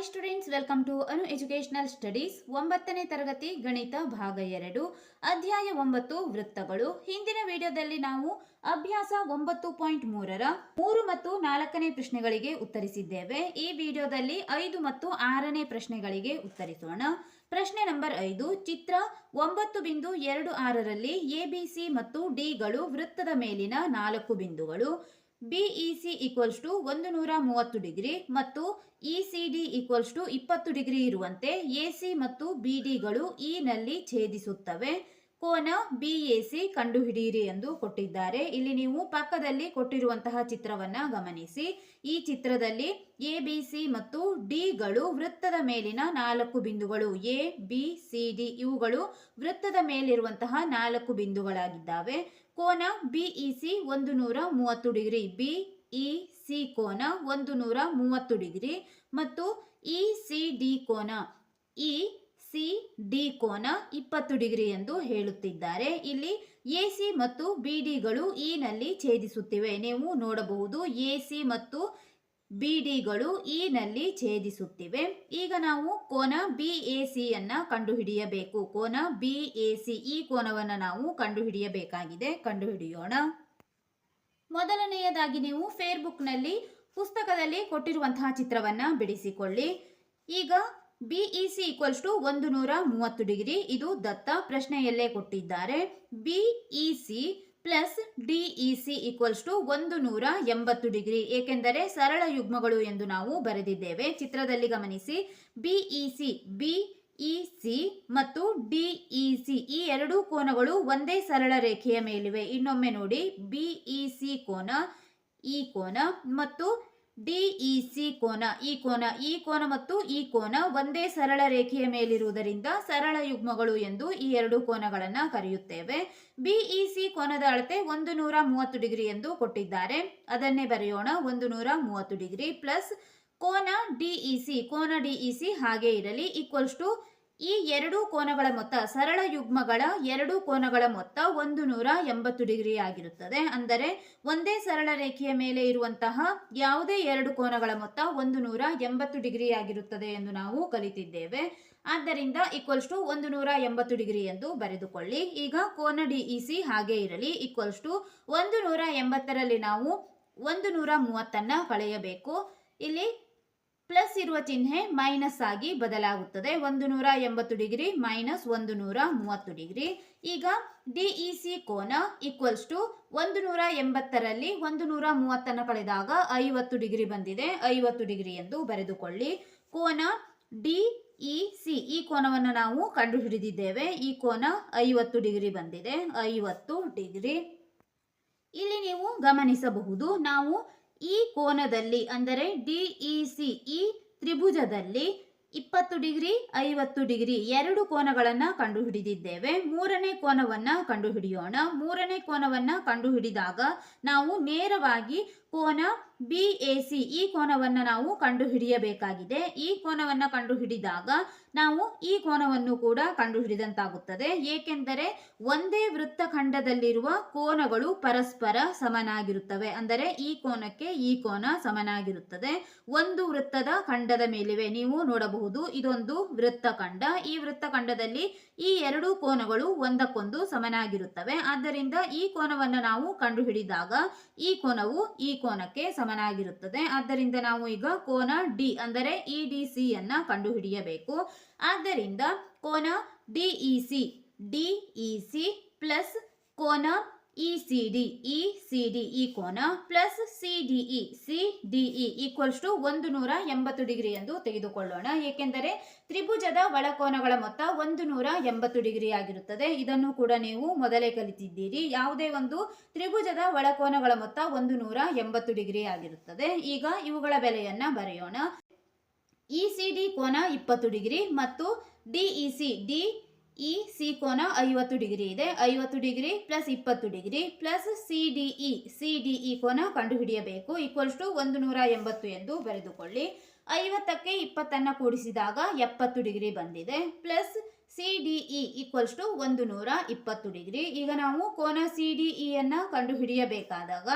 Hi students, welcome to Anu educational studies. 9ನೇ ತರಗತಿ ಗಣಿತ ಭಾಗ 2 ಅಧ್ಯಾಯ 9 ವೃತ್ತಗಳು. ಹಿಂದಿನ ವಿಡಿಯೋದಲ್ಲಿ ನಾವು ಅಭ್ಯಾಸ 9.3ರ 3 ಮತ್ತು 4ನೇ ಪ್ರಶ್ನೆಗಳಿಗೆ ಉತ್ತರಿಸಿದ್ದೇವೆ. ಈ ವಿಡಿಯೋದಲ್ಲಿ 5 ಮತ್ತು 6ನೇ ಪ್ರಶ್ನೆಗಳಿಗೆ ಉತ್ತರಿಸೋಣ. ಪ್ರಶ್ನೆ ನಂಬರ್ 5, ಚಿತ್ರ 9.26ರಲ್ಲಿ ಎಬಿಸಿ ಮತ್ತು ಡಿಗಳು ವೃತ್ತದ ಮೇಲಿನ 4 ಬಿಂದುಗಳು. ಬಿಇಸಿ ಈಕ್ವಲ್ಸ್ ಟು 130 ಡಿಗ್ರಿ ಮತ್ತು ಇಸಿಡಿ ಈಕ್ವಲ್ಸ್ ಟು 20 ಡಿಗ್ರಿ ಇರುವಂತೆ ಎಸಿ ಮತ್ತು ಬಿಡಿಗಳು ಇ ನಲ್ಲಿ ಛೇದಿಸುತ್ತವೆ. ಕೋನ ಬಿಎಸಿ ಕಂಡುಹಿಡಿಯಿರಿ ಎಂದು ಕೊಟ್ಟಿದ್ದಾರೆ. ಇಲ್ಲಿ ನೀವು ಪಕ್ಕದಲ್ಲಿ ಕೊಟ್ಟಿರುವಂತಹ ಚಿತ್ರವನ್ನ ಗಮನಿಸಿ. ಈ ಚಿತ್ರದಲ್ಲಿ ಎ ಬಿ ಸಿ ಮತ್ತು ಡಿಗಳು ವೃತ್ತದ ಮೇಲಿನ 4 ಬಿಂದುಗಳು. ಎ ಬಿ ಸಿ ಡಿ ಇವುಗಳು ವೃತ್ತದ ಮೇಲಿರುವಂತಹ 4 ಬಿಂದುಗಳಾಗಿದ್ದಾವೆ. ಕೋನ ಬಿಇಸಿ 130 ಡಿಗ್ರಿ, ಬಿಇಸಿ ಕೋನ 130 ಡಿಗ್ರಿ ಮತ್ತು ಇಸಿಡಿ ಕೋನ ಇಸಿಡಿ ಕೋನ 20 ಡಿಗ್ರಿ ಎಂದು ಹೇಳುತ್ತಿದ್ದಾರೆ. ಇಲ್ಲಿ ಎಸಿ ಮತ್ತು ಬಿಡಿಗಳು ಇ ನಲ್ಲಿ ಛೇದಿಸುತ್ತಿವೆ. ನೀವು ನೋಡಬಹುದು ಎಸಿ ಮತ್ತು ಬಿಡಿಗಳು ಇ ನಲ್ಲಿ ಛೇದಿಸುತ್ತಿವೆ. ಈಗ ನಾವು ಕೋನ ಬಿಎಸಿ ಯನ್ನ ಕಂಡುಹಿಡಿಯಬೇಕು. ಕೋನ ಬಿಎಸಿ ಈ ಕೋನವನ್ನು ನಾವು ಕಂಡುಹಿಡಿಯಬೇಕಾಗಿದೆ. ಕಂಡುಹಿಡಿಯೋಣ. ಮೊದಲನೆಯದಾಗಿ ನೀವು ಫೇರ್ಬುಕ್ ನಲ್ಲಿ ಪುಸ್ತಕದಲ್ಲಿ ಕೊಟ್ಟಿರುವಂತಹ ಚಿತ್ರವನ್ನ ಬಿಡಿಸಿಕೊಳ್ಳಿ. ಈಗ ಬಿಇಸಿ ಈಕ್ವಲ್ಸ್ ಟು 130 ಡಿಗ್ರಿ ಇದು ದತ್ತ, ಪ್ರಶ್ನೆಯಲ್ಲೇ ಕೊಟ್ಟಿದ್ದಾರೆ. ಬಿಇಸಿ ಪ್ಲಸ್ ಡಿಇಸಿ ಈಕ್ವಲ್ಸ್ ಟು 180 ಡಿಗ್ರಿ, ಏಕೆಂದರೆ ಸರಳ ಯುಗ್ಮಗಳು ಎಂದು ನಾವು ಬರೆದಿದ್ದೇವೆ. ಚಿತ್ರದಲ್ಲಿ ಗಮನಿಸಿ, ಬಿಇಸಿ ಮತ್ತು ಡಿಇಸಿ ಈ ಎರಡೂ ಕೋನಗಳು ಒಂದೇ ಸರಳ ರೇಖೆಯ ಮೇಲಿವೆ. ಇನ್ನೊಮ್ಮೆ ನೋಡಿ, ಬಿಇಸಿ ಕೋನ ಈ ಕೋನ ಮತ್ತು ಡಿಇಸಿ ಕೋನ ಈ ಕೋನ ಮತ್ತು ಈ ಕೋನ ಒಂದೇ ಸರಳ ರೇಖೆಯ ಮೇಲಿರುವುದರಿಂದ ಸರಳ ಯುಗ್ಮಗಳು ಎಂದು ಈ ಎರಡು ಕೋನಗಳನ್ನು ಕರೆಯುತ್ತೇವೆ. ಬಿಇಸಿ ಕೋನದ ಅಳತೆ 130 ಡಿಗ್ರಿ ಎಂದು ಕೊಟ್ಟಿದ್ದಾರೆ. ಅದನ್ನೇ ಬರೆಯೋಣ. 130 ಡಿಗ್ರಿ ಪ್ಲಸ್ ಕೋನ ಡಿಇಸಿ ಹಾಗೆ ಇರಲಿ ಈಕ್ವಲ್ಸ್ ಟು ಈ ಎರಡು ಕೋನಗಳ ಮೊತ್ತ, ಸರಳ ಯುಗ್ಮಗಳ ಎರಡು ಕೋನಗಳ ಮೊತ್ತ 180 ಡಿಗ್ರಿ ಆಗಿರುತ್ತದೆ. ಅಂದರೆ ಒಂದೇ ಸರಳ ರೇಖೆಯ ಮೇಲೆ ಇರುವಂತಹ ಯಾವುದೇ ಎರಡು ಕೋನಗಳ ಮೊತ್ತ 180 ಡಿಗ್ರಿ ಆಗಿರುತ್ತದೆ ಎಂದು ನಾವು ಕಲಿತಿದ್ದೇವೆ. ಆದ್ದರಿಂದ ಈಕ್ವಲ್ಸ್ ಟು 180 ಡಿಗ್ರಿ ಎಂದು ಬರೆದುಕೊಳ್ಳಿ. ಈಗ ಕೋನ ಡಿಇಸಿ ಹಾಗೆ ಇರಲಿ ಈಕ್ವಲ್ಸ್ ಟು 180ರಲ್ಲಿ ನಾವು 130 ಕಳೆಯಬೇಕು. ಇಲ್ಲಿ ಪ್ಲಸ್ ಇರುವ ಚಿಹ್ನೆ ಮೈನಸ್ ಆಗಿ ಬದಲಾಗುತ್ತದೆ. 180 ಡಿಗ್ರಿ ಮೈನಸ್ 130 ಡಿಗ್ರಿ. ಈಗ ಡಿಇಸಿ ಕೋನ ಈಕ್ವಲ್ಸ್ ಟು 180ರಲ್ಲಿ 130 ಕಳೆದಾಗ 50 ಡಿಗ್ರಿ ಬಂದಿದೆ. 50 ಡಿಗ್ರಿ ಎಂದು ಬರೆದುಕೊಳ್ಳಿ. ಕೋನ ಡಿಇಸಿ ಈ ಕೋನವನ್ನು ನಾವು ಕಂಡುಹಿಡಿದಿದ್ದೇವೆ. ಈ ಕೋನ 50 ಡಿಗ್ರಿ ಬಂದಿದೆ. 50 ಡಿಗ್ರಿ. ಇಲ್ಲಿ ನೀವು ಗಮನಿಸಬಹುದು, ನಾವು ಈ ಕೋನದಲ್ಲಿ ಅಂದರೆ ಡಿಇಸಿ ಈ ತ್ರಿಭುಜದಲ್ಲಿ 20 ಡಿಗ್ರಿ 50 ಡಿಗ್ರಿ ಎರಡು ಕೋನಗಳನ್ನು ಕಂಡುಹಿಡಿದಿದ್ದೇವೆ. ಮೂರನೇ ಕೋನವನ್ನು ಕಂಡುಹಿಡಿಯೋಣ. ಮೂರನೇ ಕೋನವನ್ನು ಕಂಡುಹಿಡಿದಾಗ ನಾವು ನೇರವಾಗಿ ಕೋನ ಬಿಎಸಿ ಈ ಕೋನವನ್ನು ನಾವು ಕಂಡುಹಿಡಿಯಬೇಕಾಗಿದೆ. ಈ ಕೋನವನ್ನು ಕಂಡುಹಿಡಿದಾಗ ನಾವು ಈ ಕೋನವನ್ನು ಕೂಡ ಕಂಡುಹಿಡಿದಂತಾಗುತ್ತದೆ. ಏಕೆಂದರೆ ಒಂದೇ ವೃತ್ತಖಂಡದಲ್ಲಿರುವ ಕೋನಗಳು ಪರಸ್ಪರ ಸಮನಾಗಿರುತ್ತವೆ. ಅಂದರೆ ಈ ಕೋನಕ್ಕೆ ಈ ಕೋನ ಸಮನಾಗಿರುತ್ತದೆ. ಒಂದು ವೃತ್ತದ ಖಂಡದ ಮೇಲಿವೆ. ನೀವು ನೋಡಬಹುದು, ಇದೊಂದು ವೃತ್ತಖಂಡ. ಈ ವೃತ್ತಖಂಡದಲ್ಲಿ ಈ ಎರಡು ಕೋನಗಳು ಒಂದಕ್ಕೊಂದು ಸಮನಾಗಿರುತ್ತವೆ. ಆದ್ದರಿಂದ ಈ ಕೋನವನ್ನು ನಾವು ಕಂಡುಹಿಡಿದಾಗ ಈ ಕೋನವು ಈ ಕೋನಕ್ಕೆ ಸಮನಾಗಿರುತ್ತದೆ. ಆದ್ದರಿಂದ ನಾವು ಈಗ ಕೋನ ಡಿ ಅಂದರೆ ಇಡಿಸಿ ಯನ್ನ ಕಂಡುಹಿಡಿಯಬೇಕು. ಆದ್ದರಿಂದ ಕೋನ ಡಿಇಸಿ ಪ್ಲಸ್ ಕೋನ ಇಸಿಡಿ ಈ ಕೋನ plus CDE equals to 180 degree ಎಂದು ತೆಗೆದುಕೊಳ್ಳೋಣ. ಏಕೆಂದರೆ ತ್ರಿಭುಜದ ಒಳಕೋನಗಳ ಮೊತ್ತ 180 ಡಿಗ್ರಿ ಆಗಿರುತ್ತದೆ. ಇದನ್ನು ಕೂಡ ನೀವು ಮೊದಲೇ ಕಲಿತಿದ್ದೀರಿ. ಯಾವುದೇ ಒಂದು ತ್ರಿಭುಜದ ಒಳಕೋನಗಳ ಮೊತ್ತ 180 ಡಿಗ್ರಿ ಆಗಿರುತ್ತದೆ. ಈಗ ಇವುಗಳ ಬೆಲೆಯನ್ನ ಬರೆಯೋಣ. ಇಸಿಡಿ ಕೋನ 20 ಡಿಗ್ರಿ ಮತ್ತು ಡಿಇಸಿ ಕೋನ 50 ಡಿಗ್ರಿ ಇದೆ. 50 degree plus 20 degree plus CDE ಕೋನ ಕಂಡುಹಿಡಿಯಬೇಕು. ಈಕ್ವಲ್ಸ್ ಟು 180 ಎಂದು ಬರೆದುಕೊಳ್ಳಿ. 50ಕ್ಕೆ 20 ಕೂಡಿಸಿದಾಗ 70 ಡಿಗ್ರಿ ಬಂದಿದೆ. Plus CDE equals to 120 degree. ಈಗ ನಾವು ಕೋನ ಸಿಡಿಇ ಅನ್ನ ಕಂಡುಹಿಡಿಯಬೇಕಾದಾಗ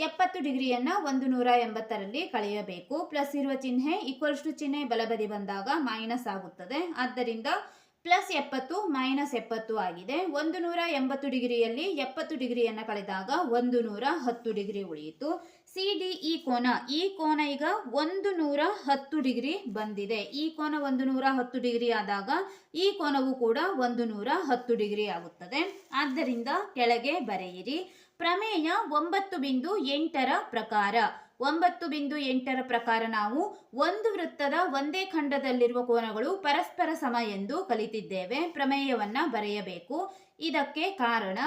70 ಡಿಗ್ರಿಯನ್ನು 180ರಲ್ಲಿ ಕಳೆಯಬೇಕು. ಪ್ಲಸ್ ಇರುವ ಚಿಹ್ನೆ ಈಕ್ವಲ್ಸ್ ಟು ಚಿಹ್ನೆ ಬಲಬದಿ ಬಂದಾಗ ಮೈನಸ್ ಆಗುತ್ತದೆ. ಆದ್ದರಿಂದ ಪ್ಲಸ್ 70 ಮೈನಸ್ 70 ಆಗಿದೆ. 180 ಡಿಗ್ರಿಯಲ್ಲಿ 70 ಡಿಗ್ರಿಯನ್ನು ಕಳೆದಾಗ 110 ಡಿಗ್ರಿ ಉಳಿಯಿತು. CDE ಕೋನ, ಈ ಕೋನ ಈಗ 110 ಡಿಗ್ರಿ ಬಂದಿದೆ. ಈ ಕೋನ 110 ಡಿಗ್ರಿ ಆದಾಗ ಈ ಕೋನವು ಕೂಡ 110 ಡಿಗ್ರಿ ಆಗುತ್ತದೆ. ಆದ್ದರಿಂದ ಕೆಳಗೆ ಬರೆಯಿರಿ. ಪ್ರಮೇಯ 9.8ರ ಪ್ರಕಾರ 9.8ರ ಪ್ರಕಾರ ನಾವು ಒಂದು ವೃತ್ತದ ಒಂದೇ ಖಂಡದಲ್ಲಿರುವ ಕೋನಗಳು ಪರಸ್ಪರ ಸಮ ಎಂದು ಕಲಿತಿದ್ದೇವೆ. ಪ್ರಮೇಯವನ್ನ ಬರೆಯಬೇಕು. ಇದಕ್ಕೆ ಕಾರಣ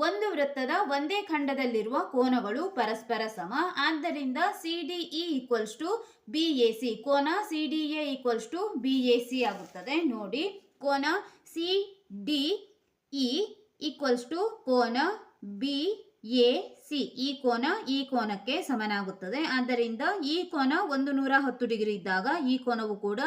ಒಂದು ವೃತ್ತದ ಒಂದೇ ಖಂಡದಲ್ಲಿರುವ ಕೋನಗಳು ಪರಸ್ಪರ ಸಮ. ಆದ್ದರಿಂದ CDE ಈಕ್ವಲ್ಸ್ ಟು BAC, ಕೋನ CDA ಈಕ್ವಲ್ಸ್ ಟು BAC ಆಗುತ್ತದೆ. ನೋಡಿ, ಕೋನ CDE ಈಕ್ವಲ್ಸ್ ಟು ಕೋನ BAC, ಈ ಕೋನ ಈ ಕೋನಕ್ಕೆ ಸಮನಾಗುತ್ತದೆ. ಆದ್ದರಿಂದ ಈ ಕೋನ 110 ಡಿಗ್ರಿ ಇದ್ದಾಗ ಈ ಕೋನವು ಕೂಡ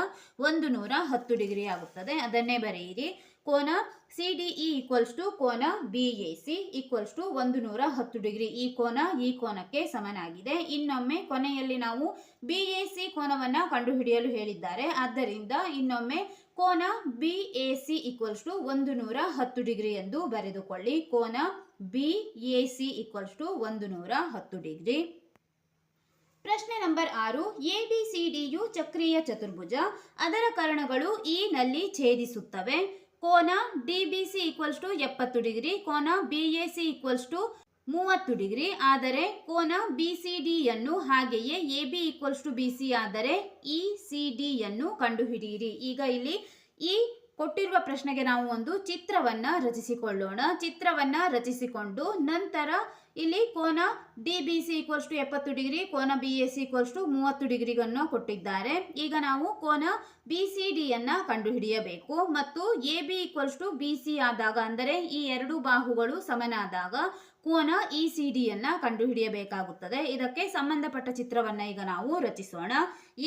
110 ಡಿಗ್ರಿ ಆಗುತ್ತದೆ. ಅದನ್ನೇ ಬರೆಯಿರಿ. ಕೋನ CDE ಈಕ್ವಲ್ಸ್ ಟು ಕೋನ BAC ಈಕ್ವಲ್ಸ್ ಟು 110 ಡಿಗ್ರಿ. ಈ ಕೋನ ಈ ಕೋನಕ್ಕೆ ಸಮನಾಗಿದೆ. ಇನ್ನೊಮ್ಮೆ ಕೊನೆಯಲ್ಲಿ ನಾವು BAC ಕೋನವನ್ನು ಕಂಡುಹಿಡಿಯಲು ಹೇಳಿದ್ದಾರೆ. ಆದ್ದರಿಂದ ಇನ್ನೊಮ್ಮೆ ಕೋನ BAC ಈಕ್ವಲ್ಸ್ ಟು 110 ಡಿಗ್ರಿ ಎಂದು ಬರೆದುಕೊಳ್ಳಿ. ಕೋನ BAC ಈಕ್ವಲ್ಸ್ ಟು 110 ಡಿಗ್ರಿ. ಪ್ರಶ್ನೆ ನಂಬರ್ 6. ABCDಯು ಚಕ್ರೀಯ ಚತುರ್ಭುಜ. ಅದರ ಕರ್ಣಗಳು E ನಲ್ಲಿ ಛೇದಿಸುತ್ತವೆ. ಕೋನ DBC ಈಕ್ವಲ್ಸ್ ಟು 70 ಡಿಗ್ರಿ, ಕೋನ BAC ಈಕ್ವಲ್ಸ್ ಟು 30 ಡಿಗ್ರಿ. ಆದರೆ ಕೋನ BCDಯನ್ನು ಹಾಗೆಯೇ AB ಈಕ್ವಲ್ಸ್ ಟು BC ಆದರೆ ECDಯನ್ನು ಕಂಡುಹಿಡಿಯಿರಿ. ಈಗ ಇಲ್ಲಿ ಈ ಕೊಟ್ಟಿರುವ ಪ್ರಶ್ನೆಗೆ ನಾವು ಒಂದು ಚಿತ್ರವನ್ನ ರಚಿಸಿಕೊಳ್ಳೋಣ. ಚಿತ್ರವನ್ನ ರಚಿಸಿಕೊಂಡು ನಂತರ ಇಲ್ಲಿ ಕೋನ DBC ಈಕ್ವಲ್ಸ್ ಟು 70 ಡಿಗ್ರಿ, ಕೋನ BAC ಈಕ್ವಲ್ಸ್ ಟು 30 ಡಿಗ್ರಿಗಳನ್ನು ಕೊಟ್ಟಿದ್ದಾರೆ. ಈಗ ನಾವು ಕೋನ BCDಯನ್ನ ಕಂಡುಹಿಡಿಯಬೇಕು ಮತ್ತು AB ಈಕ್ವಲ್ಸ್ ಟು BC ಆದಾಗ, ಅಂದರೆ ಈ ಎರಡು ಬಾಹುಗಳು ಸಮನಾದಾಗ ಕೋನ ECDಯನ್ನ ಕಂಡುಹಿಡಿಯಬೇಕಾಗುತ್ತದೆ. ಇದಕ್ಕೆ ಸಂಬಂಧಪಟ್ಟ ಚಿತ್ರವನ್ನ ಈಗ ನಾವು ರಚಿಸೋಣ.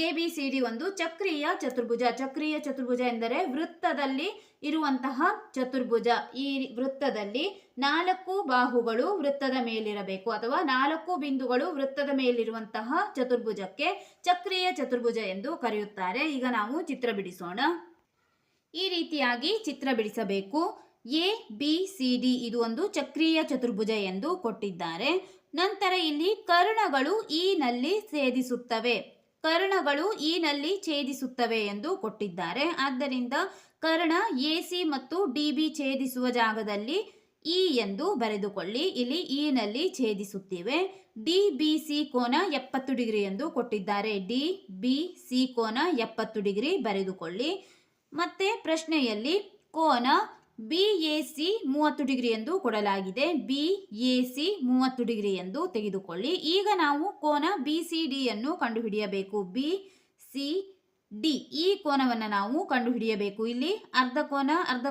ABCD ಒಂದು ಚಕ್ರೀಯ ಚತುರ್ಭುಜ. ಚಕ್ರೀಯ ಚತುರ್ಭುಜ ಎಂದರೆ ವೃತ್ತದಲ್ಲಿ ಇರುವಂತಹ ಚತುರ್ಭುಜ. ಈ ವೃತ್ತದಲ್ಲಿ 4 ಬಾಹುಗಳು ವೃತ್ತದ ಮೇಲಿರಬೇಕು ಅಥವಾ 4 ಬಿಂದುಗಳು ವೃತ್ತದ ಮೇಲಿರುವಂತಹ ಚತುರ್ಭುಜಕ್ಕೆ ಚಕ್ರೀಯ ಚತುರ್ಭುಜ ಎಂದು ಕರೆಯುತ್ತಾರೆ. ಈಗ ನಾವು ಚಿತ್ರ ಬಿಡಿಸೋಣ. ಈ ರೀತಿಯಾಗಿ ಚಿತ್ರ ಬಿಡಿಸಬೇಕು. ABCD ಇದು ಒಂದು ಚಕ್ರೀಯ ಚತುರ್ಭುಜ ಎಂದು ಕೊಟ್ಟಿದ್ದಾರೆ. ನಂತರ ಇಲ್ಲಿ ಕರ್ಣಗಳು E ನಲ್ಲಿ ಛೇದಿಸುತ್ತವೆ. ಕರ್ಣಗಳು E ನಲ್ಲಿ ಛೇದಿಸುತ್ತವೆ ಎಂದು ಕೊಟ್ಟಿದ್ದಾರೆ. ಆದ್ದರಿಂದ ಕರ್ಣ AC ಮತ್ತು DB ಛೇದಿಸುವ ಜಾಗದಲ್ಲಿ E ಎಂದು ಬರೆದುಕೊಳ್ಳಿ. ಇಲ್ಲಿ E ನಲ್ಲಿ ಛೇದಿಸುತ್ತಿವೆ. DBC ಕೋನ 70 ಡಿಗ್ರಿ ಎಂದು ಕೊಟ್ಟಿದ್ದಾರೆ. DBC ಕೋನ 70 ಡಿಗ್ರಿ ಬರೆದುಕೊಳ್ಳಿ. ಮತ್ತೆ ಪ್ರಶ್ನೆಯಲ್ಲಿ ಕೋನ BAC 30 ಡಿಗ್ರಿ ಎಂದು ಕೊಡಲಾಗಿದೆ. BAC 30 ಡಿಗ್ರಿ ಎಂದು ತೆಗೆದುಕೊಳ್ಳಿ. ಈಗ ನಾವು ಕೋನ BCDಯನ್ನು ಕಂಡುಹಿಡಿಯಬೇಕು. BCD ಈ ಕೋನವನ್ನು ನಾವು ಕಂಡುಹಿಡಿಯಬೇಕು. ಇಲ್ಲಿ ಅರ್ಧ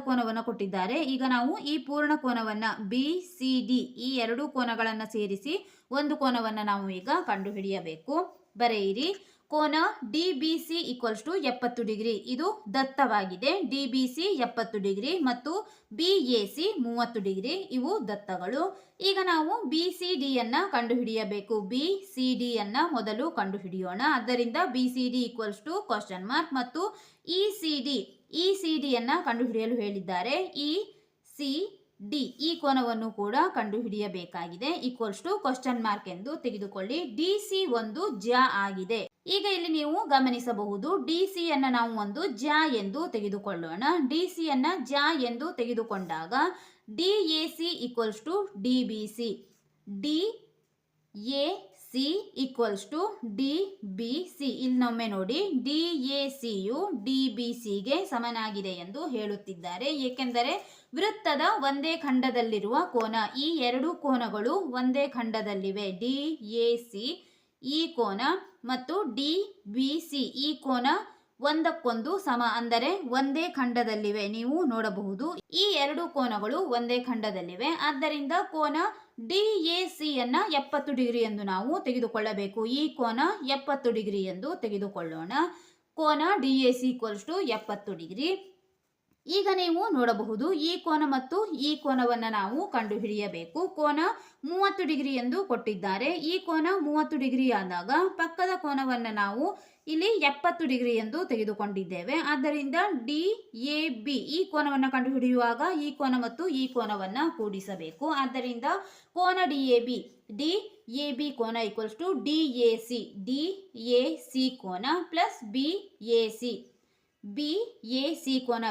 ಕೋನವನ್ನು ಕೊಟ್ಟಿದ್ದಾರೆ. ಈಗ ನಾವು ಈ ಪೂರ್ಣ ಕೋನವನ್ನು BCD ಈ ಎರಡು ಕೋನಗಳನ್ನು ಸೇರಿಸಿ ಒಂದು ಕೋನವನ್ನು ನಾವು ಈಗ ಕಂಡುಹಿಡಿಯಬೇಕು. ಬರೆಯಿರಿ. ಕೋನ DBC ಈಕ್ವಲ್ಸ್ ಟು 70 ಡಿಗ್ರಿ, ಇದು ದತ್ತವಾಗಿದೆ. DBC 70 ಡಿಗ್ರಿ ಮತ್ತು BAC 30 ಡಿಗ್ರಿ, ಇವು ದತ್ತಗಳು. ಈಗ ನಾವು BCDಯನ್ನ ಕಂಡುಹಿಡಿಯಬೇಕು. BCDಯನ್ನ ಮೊದಲು ಕಂಡುಹಿಡಿಯೋಣ. ಆದ್ದರಿಂದ BCD equals to question mark ಮತ್ತು ECDಯನ್ನ ಕಂಡುಹಿಡಿಯಲು ಹೇಳಿದ್ದಾರೆ. ECD ಈ ಕೋನವನ್ನು ಕೂಡ ಕಂಡುಹಿಡಿಯಬೇಕಾಗಿದೆ. ಈಕ್ವಲ್ಸ್ ಟು ಕ್ವಶನ್ ಮಾರ್ಕ್ ಎಂದು ತೆಗೆದುಕೊಳ್ಳಿ. DC ಒಂದು ಜ್ಯಾ ಆಗಿದೆ. ಈಗ ಇಲ್ಲಿ ನೀವು ಗಮನಿಸಬಹುದು, DCಯನ್ನ ನಾವು ಒಂದು ಜ್ಯಾ ಎಂದು ತೆಗೆದುಕೊಳ್ಳೋಣ. DCಯನ್ನ ಜ್ಯಾ ಎಂದು ತೆಗೆದುಕೊಂಡಾಗ DAC equals to DBC, DAC equals to DBC. ಇಲ್ಲೊಮ್ಮೆ ನೋಡಿ, DACಯು DBCಗೆ ಸಮನಾಗಿದೆ ಎಂದು ಹೇಳುತ್ತಿದ್ದಾರೆ. ಏಕೆಂದರೆ ವೃತ್ತದ ಒಂದೇ ಖಂಡದಲ್ಲಿರುವ ಕೋನ, ಈ ಎರಡು ಕೋನಗಳು ಒಂದೇ ಖಂಡದಲ್ಲಿವೆ. DAC ಈ ಕೋನ ಮತ್ತು DBC ಈ ಕೋನ ಒಂದಕ್ಕೊಂದು ಸಮ, ಅಂದರೆ ಒಂದೇ ಖಂಡದಲ್ಲಿವೆ. ನೀವು ನೋಡಬಹುದು ಈ ಎರಡು ಕೋನಗಳು ಒಂದೇ ಖಂಡದಲ್ಲಿವೆ. ಆದ್ದರಿಂದ ಕೋನ DACಯನ್ನ 70 ಡಿಗ್ರಿ ಎಂದು ನಾವು ತೆಗೆದುಕೊಳ್ಳಬೇಕು. ಈ ಕೋನ 70 ಡಿಗ್ರಿ ಎಂದು ತೆಗೆದುಕೊಳ್ಳೋಣ. ಕೋನ DAC ಈಕ್ವಲ್ಸ್ ಟು 70 ಡಿಗ್ರಿ. ಈಗ ನೀವು ನೋಡಬಹುದು ಈ ಕೋನ ಮತ್ತು ಈ ಕೋನವನ್ನು ನಾವು ಕಂಡುಹಿಡಿಯಬೇಕು. ಕೋನ 30 ಡಿಗ್ರಿ ಎಂದು ಕೊಟ್ಟಿದ್ದಾರೆ. ಈ ಕೋನ 30 ಡಿಗ್ರಿ ಆದಾಗ ಪಕ್ಕದ ಕೋನವನ್ನು ನಾವು ಇಲ್ಲಿ 70 ಡಿಗ್ರಿ ಎಂದು ತೆಗೆದುಕೊಂಡಿದ್ದೇವೆ. ಆದ್ದರಿಂದ DAB ಈ ಕೋನವನ್ನು ಕಂಡುಹಿಡಿಯುವಾಗ ಈ ಕೋನ ಮತ್ತು ಈ ಕೋನವನ್ನು ಕೂಡಿಸಬೇಕು. ಆದ್ದರಿಂದ ಕೋನ DAB ಕೋನ ಈಕ್ವಲ್ಸ್ ಟು DAC ಕೋನ ಪ್ಲಸ್ BAC ಕೋನ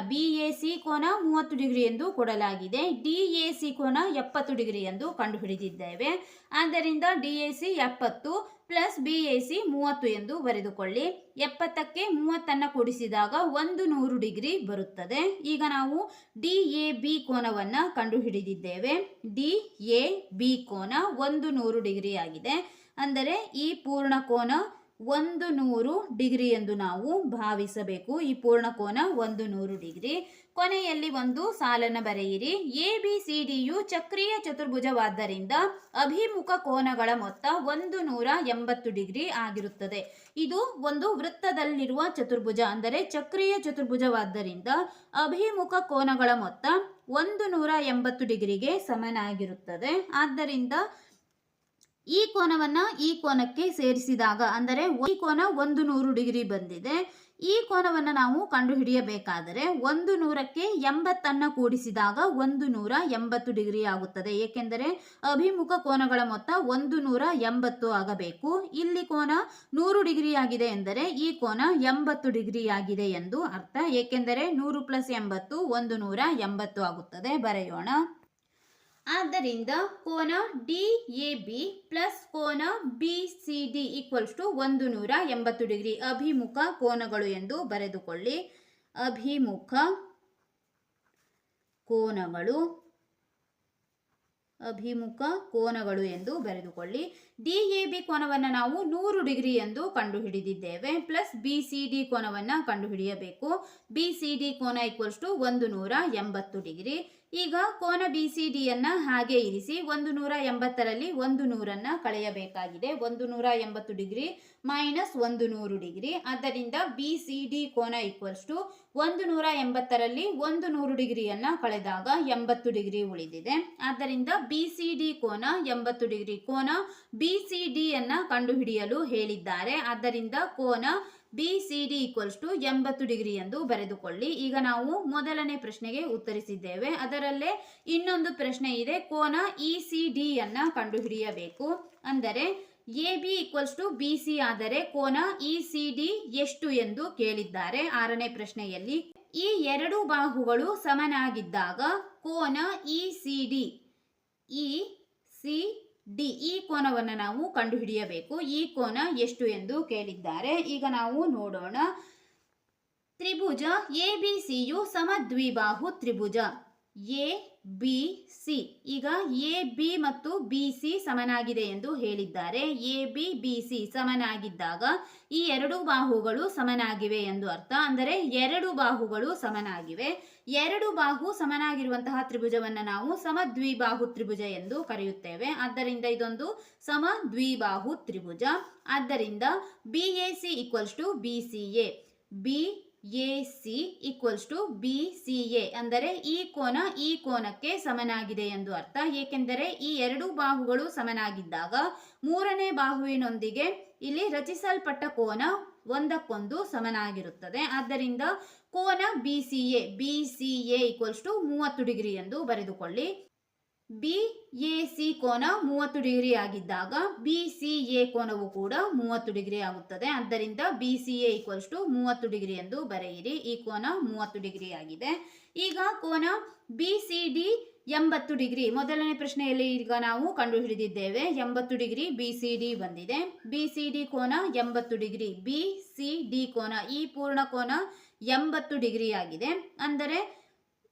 30 ಡಿಗ್ರಿ ಎಂದು ಕೊಡಲಾಗಿದೆ. DAC ಕೋನ 70 ಡಿಗ್ರಿ ಎಂದು ಕಂಡುಹಿಡಿದಿದ್ದೇವೆ. ಆದ್ದರಿಂದ DAC 70 ಪ್ಲಸ್ BAC 30 ಎಂದು ಬರೆದುಕೊಳ್ಳಿ. 70ಕ್ಕೆ 30 ಕೂಡಿಸಿದಾಗ 100 ಡಿಗ್ರಿ ಬರುತ್ತದೆ. ಈಗ ನಾವು DAB ಕೋನವನ್ನು ಕಂಡುಹಿಡಿದಿದ್ದೇವೆ. DAB ಕೋನ 100 ಡಿಗ್ರಿ ಆಗಿದೆ. ಅಂದರೆ ಈ ಪೂರ್ಣ ಕೋನ 100 ಡಿಗ್ರಿ ಎಂದು ನಾವು ಭಾವಿಸಬೇಕು. ಈ ಪೂರ್ಣ ಕೋನ 100 ಡಿಗ್ರಿ. ಕೊನೆಯಲ್ಲಿ ಒಂದು ಸಾಲನ್ನು ಬರೆಯಿರಿ. ABCDಯು ಚಕ್ರೀಯ ಚತುರ್ಭುಜವಾದ್ದರಿಂದ ಅಭಿಮುಖ ಕೋನಗಳ ಮೊತ್ತ 180 ಡಿಗ್ರಿ ಆಗಿರುತ್ತದೆ. ಇದು ಒಂದು ವೃತ್ತದಲ್ಲಿರುವ ಚತುರ್ಭುಜ, ಅಂದರೆ ಚಕ್ರೀಯ ಚತುರ್ಭುಜವಾದ್ದರಿಂದ ಅಭಿಮುಖ ಕೋನಗಳ ಮೊತ್ತ 180 ಡಿಗ್ರಿಗೆ ಸಮನಾಗಿರುತ್ತದೆ. ಆದ್ದರಿಂದ ಈ ಕೋನವನ್ನು ಈ ಕೋನಕ್ಕೆ ಸೇರಿಸಿದಾಗ, ಅಂದರೆ ಈ ಕೋನ 100 ಡಿಗ್ರಿ ಬಂದಿದೆ. ಈ ಕೋನವನ್ನು ನಾವು ಕಂಡುಹಿಡಿಯಬೇಕಾದರೆ 100ಕ್ಕೆ 80 ಕೂಡಿಸಿದಾಗ 180 ಡಿಗ್ರಿ ಆಗುತ್ತದೆ. ಏಕೆಂದರೆ ಅಭಿಮುಖ ಕೋನಗಳ ಮೊತ್ತ 180 ಆಗಬೇಕು. ಇಲ್ಲಿ ಕೋನ 100 ಡಿಗ್ರಿ ಆಗಿದೆ ಎಂದರೆ ಈ ಕೋನ 80 ಡಿಗ್ರಿ ಆಗಿದೆ ಎಂದು ಅರ್ಥ. ಏಕೆಂದರೆ 100 + 80 180 ಆಗುತ್ತದೆ. ಬರೆಯೋಣ. ಆದ್ದರಿಂದ ಕೋನ DAB ಪ್ಲಸ್ ಕೋನ BCD ಈಕ್ವಲ್ಸ್ ಟು 180 ಡಿಗ್ರಿ ಅಭಿಮುಖ ಕೋನಗಳು ಎಂದು ಬರೆದುಕೊಳ್ಳಿ. ಅಭಿಮುಖ ಕೋನಗಳು ಎಂದು ಬರೆದುಕೊಳ್ಳಿ. DAB ಕೋನವನ್ನು ನಾವು 100 ಡಿಗ್ರಿ ಎಂದು ಕಂಡುಹಿಡಿದಿದ್ದೇವೆ. ಪ್ಲಸ್ BCD ಕೋನವನ್ನು ಕಂಡುಹಿಡಿಯಬೇಕು. BCD ಕೋನ ಈಕ್ವಲ್ಸ್ ಟು 180 ಡಿಗ್ರಿ. ಈಗ ಕೋನ BCDಯನ್ನು ಹಾಗೆ ಇರಿಸಿ 180ರಲ್ಲಿ 100 ಕಳೆಯಬೇಕಾಗಿದೆ. 180 ಡಿಗ್ರಿ ಮೈನಸ್ 100 ಡಿಗ್ರಿ. ಆದ್ದರಿಂದ BCD ಕೋನ ಈಕ್ವಲ್ಸ್ ಟು 180ರಲ್ಲಿ 100 ಡಿಗ್ರಿಯನ್ನು ಕಳೆದಾಗ 80 ಡಿಗ್ರಿ ಉಳಿದಿದೆ. ಆದ್ದರಿಂದ BCD ಕೋನ 80 ಡಿಗ್ರಿ. ಕೋನ BCDಯನ್ನು ಕಂಡುಹಿಡಿಯಲು ಹೇಳಿದ್ದಾರೆ. ಆದ್ದರಿಂದ ಕೋನ BCD ಈಕ್ವಲ್ಸ್ ಟು 80 ಡಿಗ್ರಿ ಎಂದು ಬರೆದುಕೊಳ್ಳಿ. ಈಗ ನಾವು ಮೊದಲನೇ ಪ್ರಶ್ನೆಗೆ ಉತ್ತರಿಸಿದ್ದೇವೆ. ಅದರಲ್ಲೇ ಇನ್ನೊಂದು ಪ್ರಶ್ನೆ ಇದೆ. ಕೋನ ECDಯನ್ನು ಕಂಡುಹಿಡಿಯಬೇಕು. ಅಂದರೆ AB ಈಕ್ವಲ್ಸ್ ಟು BC ಆದರೆ ಕೋನ ECD ಎಷ್ಟು ಎಂದು ಕೇಳಿದ್ದಾರೆ 6ನೇ ಪ್ರಶ್ನೆಯಲ್ಲಿ. ಈ ಎರಡು ಬಾಹುಗಳು ಸಮನಾಗಿದ್ದಾಗ ಕೋನ ECD ಈ ಕೋನವನ್ನು ನಾವು ಕಂಡುಹಿಡಿಯಬೇಕು. ಈ ಕೋನ ಎಷ್ಟು ಎಂದು ಕೇಳಿದ್ದಾರೆ. ಈಗ ನಾವು ನೋಡೋಣ. ತ್ರಿಭುಜ ABCಯು ಸಮದ್ವಿಬಾಹು ತ್ರಿಭುಜ ABC. ಈಗ AB ಮತ್ತು BC ಸಮನಾಗಿದೆ ಎಂದು ಹೇಳಿದ್ದಾರೆ. AB BC ಸಮನಾಗಿದ್ದಾಗ ಈ ಎರಡು ಬಾಹುಗಳು ಸಮನಾಗಿವೆ ಎಂದು ಅರ್ಥ. ಅಂದರೆ ಎರಡು ಬಾಹುಗಳು ಸಮನಾಗಿವೆ. ಎರಡು ಬಾಹು ಸಮನಾಗಿರುವಂತಹ ತ್ರಿಭುಜವನ್ನು ನಾವು ಸಮದ್ವಿಬಾಹು ತ್ರಿಭುಜ ಎಂದು ಕರೆಯುತ್ತೇವೆ. ಆದ್ದರಿಂದ ಇದೊಂದು ಸಮದ್ವಿಬಾಹು ತ್ರಿಭುಜ. ಆದ್ದರಿಂದ BAC equals to BCA. BAC equals to BCA ಅಂದರೆ ಈ ಕೋನ ಈ ಕೋನಕ್ಕೆ ಸಮನಾಗಿದೆ ಎಂದು ಅರ್ಥ. ಏಕೆಂದರೆ ಈ ಎರಡು ಬಾಹುಗಳು ಸಮನಾಗಿದ್ದಾಗ ಮೂರನೇ ಬಾಹುವಿನೊಂದಿಗೆ ಇಲ್ಲಿ ರಚಿಸಲ್ಪಟ್ಟ ಕೋನ ಒಂದಕ್ಕೊಂದು ಸಮನಾಗಿರುತ್ತದೆ. ಆದ್ದರಿಂದ ಕೋನ BCA ಈಕ್ವಲ್ಸ್ ಟು 30 ಡಿಗ್ರಿ ಎಂದು ಬರೆದುಕೊಳ್ಳಿ. BAC ಕೋನ 30 ಡಿಗ್ರಿ ಆಗಿದ್ದಾಗ BCA ಕೋನವು ಕೂಡ 30 ಡಿಗ್ರಿ ಆಗುತ್ತದೆ. ಆದ್ದರಿಂದ BCA ಈಕ್ವಲ್ಸ್ ಟು 30 ಡಿಗ್ರಿ ಎಂದು ಬರೆಯಿರಿ. ಈ ಕೋನ 30 ಡಿಗ್ರಿ ಆಗಿದೆ. ಈಗ ಕೋನ BCD 80 ಡಿಗ್ರಿ. ಮೊದಲನೇ ಪ್ರಶ್ನೆಯಲ್ಲಿ ಈಗ ನಾವು ಕಂಡುಹಿಡಿದಿದ್ದೇವೆ. 80 ಡಿಗ್ರಿ BCD ಬಂದಿದೆ. BCD ಕೋನ 80 ಡಿಗ್ರಿ. BCD ಕೋನ ಈ ಪೂರ್ಣ ಕೋನ 80 ಡಿಗ್ರಿ ಆಗಿದೆ. ಅಂದರೆ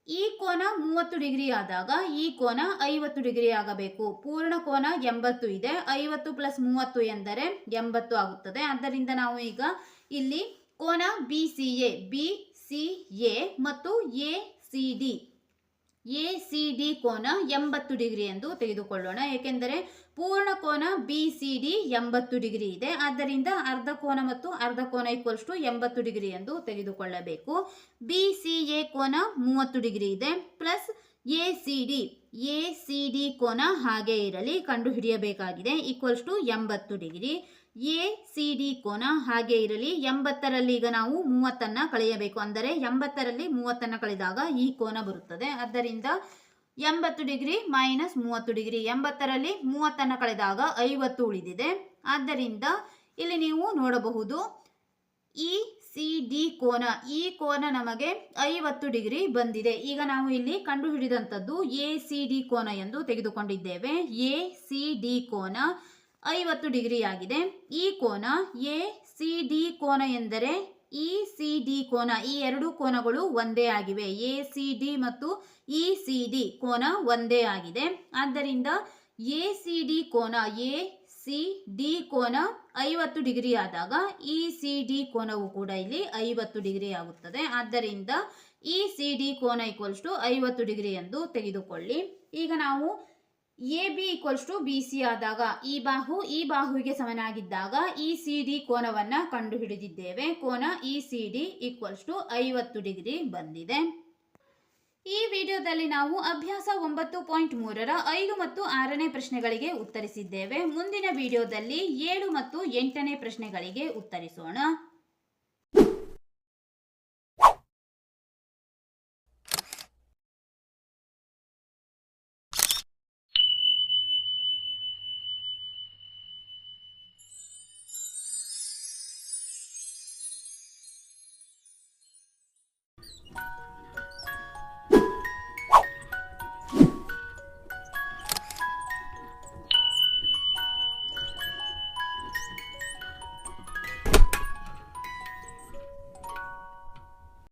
ಈ ಕೋನ 30 ಡಿಗ್ರಿ ಆದಾಗ ಈ ಕೋನ 50 ಡಿಗ್ರಿ ಆಗಬೇಕು. ಪೂರ್ಣ ಕೋನ 80 ಇದೆ. 50 + 30 ಎಂದರೆ 80 ಆಗುತ್ತದೆ. ಆದ್ದರಿಂದ ನಾವು ಈಗ ಇಲ್ಲಿ ಕೋನ BCA ಮತ್ತು ACD ಎ ಸಿ ಡಿ ಕೋನ 80 ಡಿಗ್ರಿ ಎಂದು ತೆಗೆದುಕೊಳ್ಳೋಣ. ಏಕೆಂದರೆ ಪೂರ್ಣ ಕೋನ ಬಿ ಸಿ ಡಿ 80 ಡಿಗ್ರಿ ಇದೆ. ಆದ್ದರಿಂದ ಅರ್ಧ ಕೋನ ಮತ್ತು ಅರ್ಧ ಕೋನ ಈಕ್ವಲ್ಸ್ ಟು 80 ಡಿಗ್ರಿ ಎಂದು ತೆಗೆದುಕೊಳ್ಳಬೇಕು. ಬಿ ಸಿ ಎ ಕೋನ 30 ಡಿಗ್ರಿ ಇದೆ ಪ್ಲಸ್ ಎ ಸಿ ಡಿ ಕೋನ ಹಾಗೆ ಇರಲಿ ಕಂಡುಹಿಡಿಯಬೇಕಾಗಿದೆ equals to 80 degree. A C D ಕೋನ ಹಾಗೆ ಇರಲಿ. 80ರಲ್ಲಿ ಈಗ ನಾವು 30 ಕಳೆಯಬೇಕು. ಅಂದರೆ 80ರಲ್ಲಿ 30 ಕಳೆದಾಗ ಈ ಕೋನ ಬರುತ್ತದೆ. ಆದ್ದರಿಂದ 80 ಡಿಗ್ರಿ ಮೈನಸ್ 30 ಡಿಗ್ರಿ. 80ರಲ್ಲಿ 30 ಕಳೆದಾಗ 50 ಉಳಿದಿದೆ. ಆದ್ದರಿಂದ ಇಲ್ಲಿ ನೀವು ನೋಡಬಹುದು ಇ ಸಿ ಡಿ ಕೋನ, ಈ ಕೋನ ನಮಗೆ 50 ಡಿಗ್ರಿ ಬಂದಿದೆ. ಈಗ ನಾವು ಇಲ್ಲಿ ಕಂಡುಹಿಡಿದಂಥದ್ದು ಎ ಸಿ ಡಿ ಕೋನ ಎಂದು ತೆಗೆದುಕೊಂಡಿದ್ದೇವೆ. ಎ ಸಿ ಡಿ ಕೋನ 50 ಡಿಗ್ರಿ ಆಗಿದೆ. ಈ ಕೋನ ಎ ಸಿ ಡಿ ಕೋನ ಎಂದರೆ ಇ ಸಿ ಡಿ ಕೋನ, ಈ ಎರಡು ಕೋನಗಳು ಒಂದೇ ಆಗಿವೆ. ಎ ಸಿ ಡಿ ಮತ್ತು ಇ ಸಿ ಡಿ ಕೋನ ಒಂದೇ ಆಗಿದೆ. ಆದ್ದರಿಂದ ಎ ಸಿ ಡಿ ಕೋನ, ಎ ಸಿ ಡಿ ಕೋನ 50 ಡಿಗ್ರಿ ಆದಾಗ ಇ ಸಿ ಡಿ ಕೋನವು ಕೂಡ ಇಲ್ಲಿ 50 ಡಿಗ್ರಿ ಆಗುತ್ತದೆ. ಆದ್ದರಿಂದ ಇ ಸಿ ಡಿ ಕೋನ ಈಕ್ವಲ್ಸ್ ಟು 50 ಡಿಗ್ರಿ ಎಂದು ತೆಗೆದುಕೊಳ್ಳಿ. ಈಗ ನಾವು A B equals to B C ಆದಾಗ ಈ ಬಾಹುವಿಗೆ ಸಮನಾಗಿದ್ದಾಗ ಇ ಸಿ ಡಿ ಕೋನವನ್ನು ಕಂಡುಹಿಡಿದಿದ್ದೇವೆ. ಕೋನ E C D equals to 50 degree ಬಂದಿದೆ. ಈ ವಿಡಿಯೋದಲ್ಲಿ ನಾವು ಅಭ್ಯಾಸ 9.3ರ 5 ಮತ್ತು 6ನೇ ಪ್ರಶ್ನೆಗಳಿಗೆ ಉತ್ತರಿಸಿದ್ದೇವೆ. ಮುಂದಿನ ವಿಡಿಯೋದಲ್ಲಿ 7 ಮತ್ತು 8ನೇ ಪ್ರಶ್ನೆಗಳಿಗೆ ಉತ್ತರಿಸೋಣ.